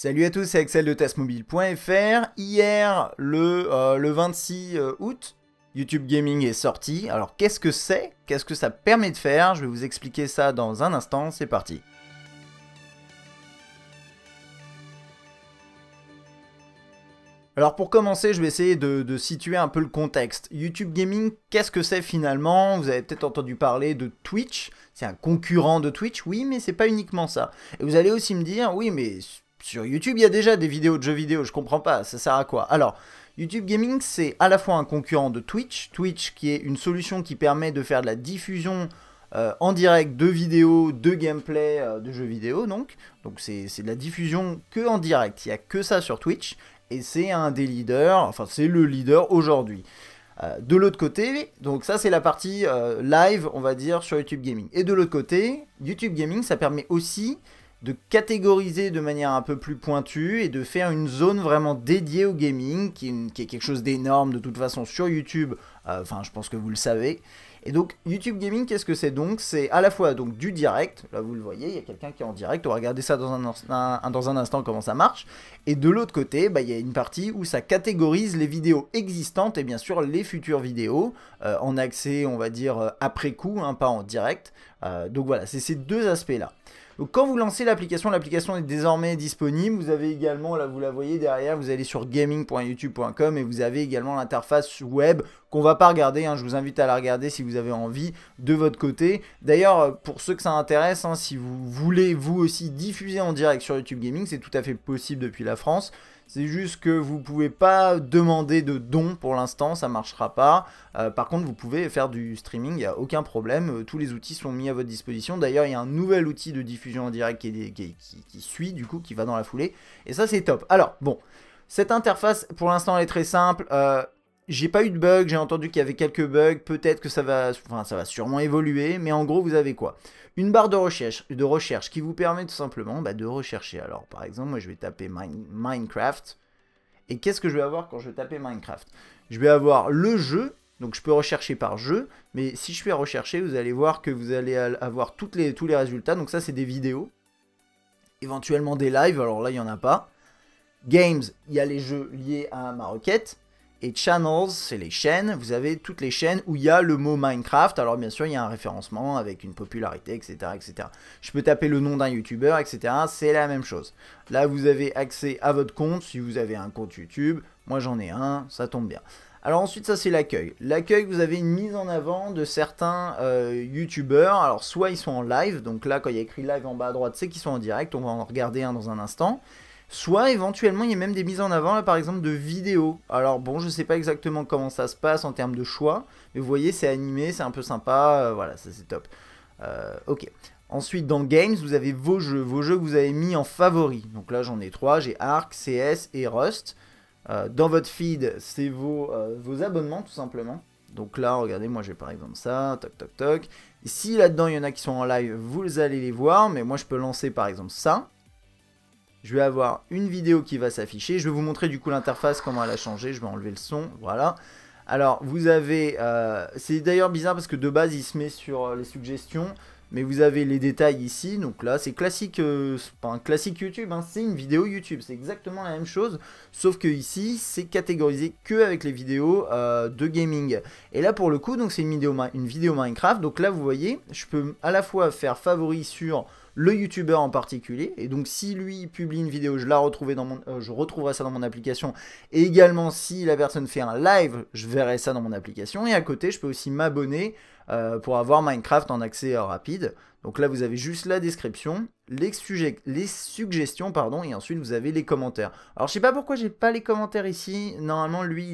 Salut à tous, c'est Axel de testmobile.fr. Hier, le 26 août, YouTube Gaming est sorti. Alors qu'est-ce que c'est? Qu'est-ce que ça permet de faire? Je vais vous expliquer ça dans un instant, c'est parti. Alors pour commencer, je vais essayer de situer un peu le contexte. YouTube Gaming, qu'est-ce que c'est finalement? Vous avez peut-être entendu parler de Twitch. C'est un concurrent de Twitch, oui, mais c'est pas uniquement ça. Et vous allez aussi me dire, oui, mais sur YouTube, il y a déjà des vidéos de jeux vidéo, je comprends pas, ça sert à quoi? Alors, YouTube Gaming, c'est à la fois un concurrent de Twitch, Twitch qui est une solution qui permet de faire de la diffusion en direct de vidéos, de gameplay, de jeux vidéo donc c'est de la diffusion que en direct, il n'y a que ça sur Twitch, et c'est un des leaders, enfin c'est le leader aujourd'hui. De l'autre côté, donc ça c'est la partie live, on va dire, sur YouTube Gaming. Et de l'autre côté, YouTube Gaming, ça permet aussi de catégoriser de manière un peu plus pointue et de faire une zone vraiment dédiée au gaming, qui est quelque chose d'énorme de toute façon sur YouTube, enfin je pense que vous le savez. Et donc YouTube Gaming, qu'est-ce que c'est donc? C'est à la fois donc du direct, là vous le voyez, il y a quelqu'un qui est en direct, on va regarder ça dans un instant comment ça marche. Et de l'autre côté, bah, il y a une partie où ça catégorise les vidéos existantes et bien sûr les futures vidéos, en accès on va dire après coup, hein, pas en direct. Donc voilà, c'est ces deux aspects-là. Donc quand vous lancez l'application est désormais disponible. Vous avez également, là vous la voyez derrière, vous allez sur gaming.youtube.com et vous avez également l'interface web qu'on va pas regarder, hein, je vous invite à la regarder si vous avez envie de votre côté. D'ailleurs, pour ceux que ça intéresse, hein, si vous voulez vous aussi diffuser en direct sur YouTube Gaming, c'est tout à fait possible depuis la France. C'est juste que vous ne pouvez pas demander de dons pour l'instant, ça ne marchera pas. Par contre, vous pouvez faire du streaming, il n'y a aucun problème. Tous les outils sont mis à votre disposition. D'ailleurs, il y a un nouvel outil de diffusion en direct qui suit, du coup, qui va dans la foulée. Et ça, c'est top. Alors, bon, cette interface, pour l'instant, elle est très simple. J'ai pas eu de bug, j'ai entendu qu'il y avait quelques bugs, peut-être que ça va sûrement évoluer, mais en gros vous avez quoi? Une barre de recherche qui vous permet tout simplement de rechercher. Alors par exemple, moi je vais taper Minecraft, et qu'est-ce que je vais avoir quand je vais taper Minecraft? Je vais avoir le jeu, donc je peux rechercher par jeu, mais si je fais rechercher, vous allez voir que vous allez avoir tous les résultats, donc ça c'est des vidéos, éventuellement des lives, alors là il n'y en a pas. Games, il y a les jeux liés à ma requête. Et channels, c'est les chaînes, vous avez toutes les chaînes où il y a le mot Minecraft, alors bien sûr il y a un référencement avec une popularité, etc. etc. Je peux taper le nom d'un youtubeur, etc. C'est la même chose. Là vous avez accès à votre compte, si vous avez un compte YouTube, moi j'en ai un, ça tombe bien. Alors ensuite ça c'est l'accueil. L'accueil, vous avez une mise en avant de certains youtubeurs, alors soit ils sont en live, donc là quand il y a écrit live en bas à droite c'est qu'ils sont en direct, on va en regarder un dans un instant. Soit éventuellement il y a même des mises en avant là, par exemple de vidéos. Alors bon, je sais pas exactement comment ça se passe en termes de choix, mais vous voyez c'est animé, c'est un peu sympa, voilà, ça c'est top. Ok. Ensuite dans Games, vous avez vos jeux que vous avez mis en favoris. Donc là j'en ai 3, j'ai Arc, CS et Rust. Dans votre feed, c'est vos abonnements tout simplement. Donc là, regardez, moi j'ai par exemple ça, toc toc toc. Et si là-dedans il y en a qui sont en live, vous allez les voir, mais moi je peux lancer par exemple ça. Je vais avoir une vidéo qui va s'afficher. Je vais vous montrer du coup l'interface, comment elle a changé. Je vais enlever le son, voilà. Alors, vous avez... c'est d'ailleurs bizarre parce que de base, il se met sur les suggestions. Mais vous avez les détails ici. Donc là, c'est classique, c'est pas un classique YouTube, hein, c'est une vidéo YouTube. C'est exactement la même chose. Sauf que ici, c'est catégorisé que avec les vidéos de gaming. Et là, pour le coup, donc c'est une vidéo Minecraft. Donc là, vous voyez, je peux à la fois faire favori sur le youtubeur en particulier, et donc si lui publie une vidéo, je retrouverai ça dans mon application, et également si la personne fait un live, je verrai ça dans mon application, et à côté je peux aussi m'abonner pour avoir Minecraft en accès rapide. Donc là vous avez juste la description, les suggestions, pardon, et ensuite vous avez les commentaires. Alors je sais pas pourquoi j'ai pas les commentaires ici, normalement lui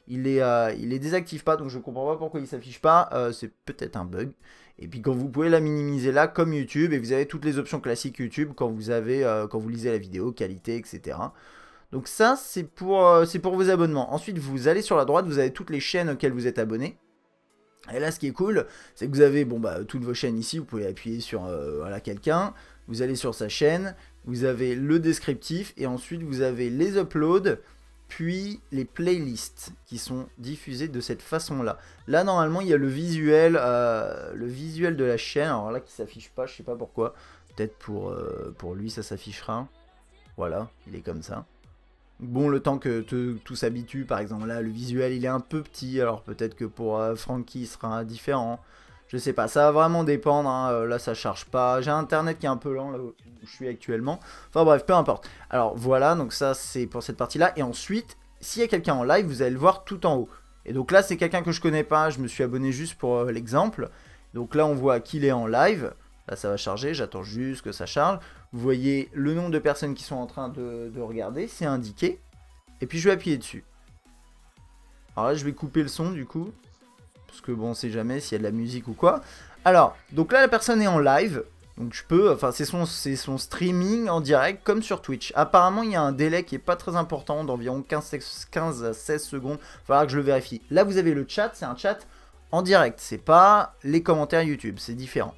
il les désactive pas, donc je comprends pas pourquoi il s'affiche pas, c'est peut-être un bug. Et puis quand vous pouvez la minimiser là comme YouTube, et vous avez toutes les options classiques YouTube quand vous lisez la vidéo, qualité, etc. Donc ça c'est pour vos abonnements. Ensuite vous allez sur la droite, vous avez toutes les chaînes auxquelles vous êtes abonné. Et là ce qui est cool, c'est que vous avez toutes vos chaînes ici, vous pouvez appuyer sur voilà, quelqu'un, vous allez sur sa chaîne, vous avez le descriptif, et ensuite vous avez les uploads, puis les playlists qui sont diffusées de cette façon-là. Là, normalement, il y a le visuel de la chaîne. Alors là, qui s'affiche pas, je sais pas pourquoi. Peut-être pour lui, ça s'affichera. Voilà, il est comme ça. Bon, le temps que tout s'habitue, par exemple là, le visuel il est un peu petit, alors peut-être que pour Frankie il sera différent. Je sais pas, ça va vraiment dépendre, hein. Là ça charge pas, j'ai internet qui est un peu lent là où je suis actuellement. Enfin bref, peu importe. Alors voilà, donc ça c'est pour cette partie là, et ensuite, s'il y a quelqu'un en live, vous allez le voir tout en haut. Et donc là c'est quelqu'un que je connais pas, je me suis abonné juste pour l'exemple. Donc là on voit qu'il est en live, là ça va charger, j'attends juste que ça charge. Vous voyez le nombre de personnes qui sont en train de regarder, c'est indiqué. Et puis je vais appuyer dessus. Alors là je vais couper le son du coup. Parce que bon on sait jamais s'il y a de la musique ou quoi. Alors, donc là la personne est en live. Donc je peux, enfin c'est son streaming en direct comme sur Twitch. Apparemment il y a un délai qui est pas très important, d'environ 15 à 16 secondes. Il va falloir que je le vérifie. Là vous avez le chat, c'est un chat en direct. C'est pas les commentaires YouTube, c'est différent.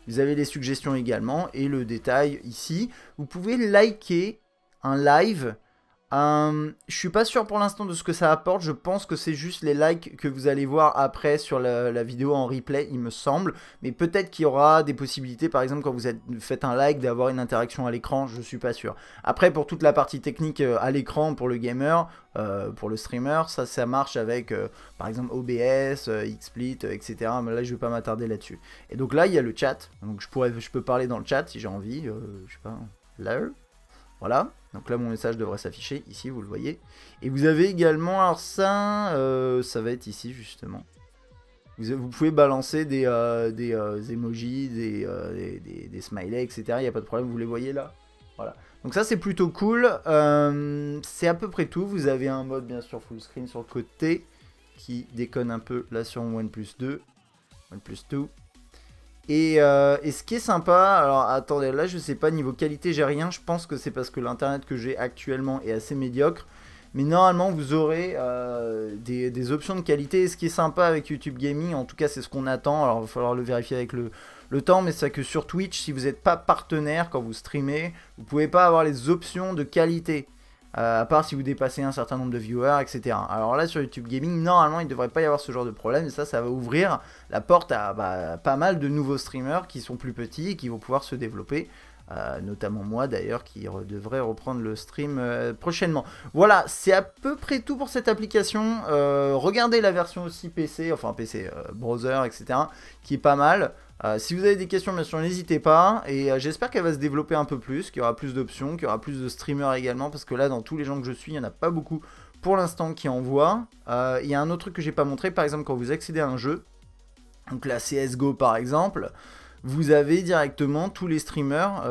Vous avez les suggestions également et le détail ici. Vous pouvez liker un live. Je suis pas sûr pour l'instant de ce que ça apporte. Je pense que c'est juste les likes que vous allez voir après sur la vidéo en replay, il me semble. Mais peut-être qu'il y aura des possibilités, par exemple quand vous faites un like, d'avoir une interaction à l'écran. Je suis pas sûr. Après, pour toute la partie technique à l'écran, pour le gamer, pour le streamer, ça marche avec par exemple OBS, XSplit, etc. Mais là je vais pas m'attarder là-dessus. Et donc là il y a le chat, donc je peux parler dans le chat si j'ai envie, je sais pas, là, voilà. Donc là mon message devrait s'afficher, ici vous le voyez. Et vous avez également, alors ça va être ici justement. Vous pouvez balancer des emojis, des smileys, etc. Il n'y a pas de problème, vous les voyez là. Voilà. Donc ça c'est plutôt cool. C'est à peu près tout. Vous avez un mode bien sûr full screen sur le côté qui déconne un peu là sur mon OnePlus 2. OnePlus 2. Et ce qui est sympa, alors attendez, là je sais pas, niveau qualité j'ai rien, je pense que c'est parce que l'internet que j'ai actuellement est assez médiocre. Mais normalement vous aurez des options de qualité. Et ce qui est sympa avec YouTube Gaming, en tout cas c'est ce qu'on attend, alors il va falloir le vérifier avec le temps, mais c'est que sur Twitch, si vous n'êtes pas partenaire quand vous streamez, vous pouvez pas avoir les options de qualité. À part si vous dépassez un certain nombre de viewers, etc. Alors là sur YouTube Gaming, normalement il ne devrait pas y avoir ce genre de problème, et ça va ouvrir la porte à pas mal de nouveaux streamers qui sont plus petits et qui vont pouvoir se développer. Notamment moi d'ailleurs qui devrais reprendre le stream prochainement. Voilà, c'est à peu près tout pour cette application. Regardez la version aussi PC, enfin PC, browser, etc. qui est pas mal. Si vous avez des questions, bien sûr, n'hésitez pas. Et j'espère qu'elle va se développer un peu plus, qu'il y aura plus d'options, qu'il y aura plus de streamers également. Parce que là, dans tous les gens que je suis, il n'y en a pas beaucoup pour l'instant qui en voient. Il y a un autre truc que j'ai pas montré, par exemple, quand vous accédez à un jeu, donc la CSGO par exemple, vous avez directement tous les streamers,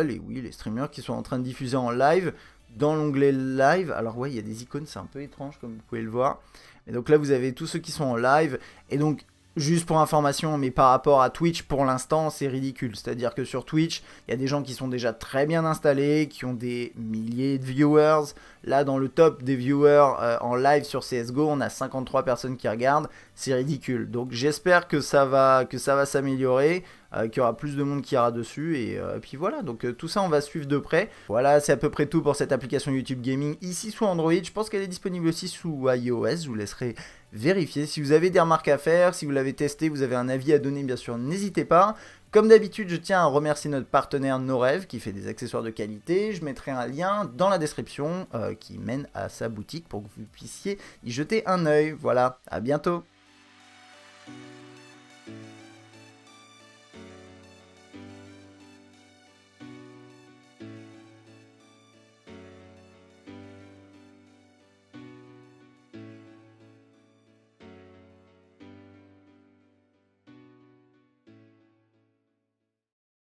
les streamers qui sont en train de diffuser en live dans l'onglet live. Alors ouais, il y a des icônes, c'est un peu étrange comme vous pouvez le voir. Et donc là, vous avez tous ceux qui sont en live. Et donc, juste pour information, mais par rapport à Twitch, pour l'instant, c'est ridicule. C'est-à-dire que sur Twitch, il y a des gens qui sont déjà très bien installés, qui ont des milliers de viewers. Là, dans le top des viewers en live sur CSGO, on a 53 personnes qui regardent. C'est ridicule. Donc, j'espère que ça va s'améliorer, qu'il y aura plus de monde qui ira dessus. Et puis voilà, donc tout ça, on va suivre de près. Voilà, c'est à peu près tout pour cette application YouTube Gaming. Ici, sous Android, je pense qu'elle est disponible aussi sous iOS. Je vous laisserai vérifier. Si vous avez des remarques à faire, si vous l'avez testé, vous avez un avis à donner, bien sûr, n'hésitez pas. Comme d'habitude, je tiens à remercier notre partenaire Norev qui fait des accessoires de qualité. Je mettrai un lien dans la description qui mène à sa boutique pour que vous puissiez y jeter un œil. Voilà, à bientôt.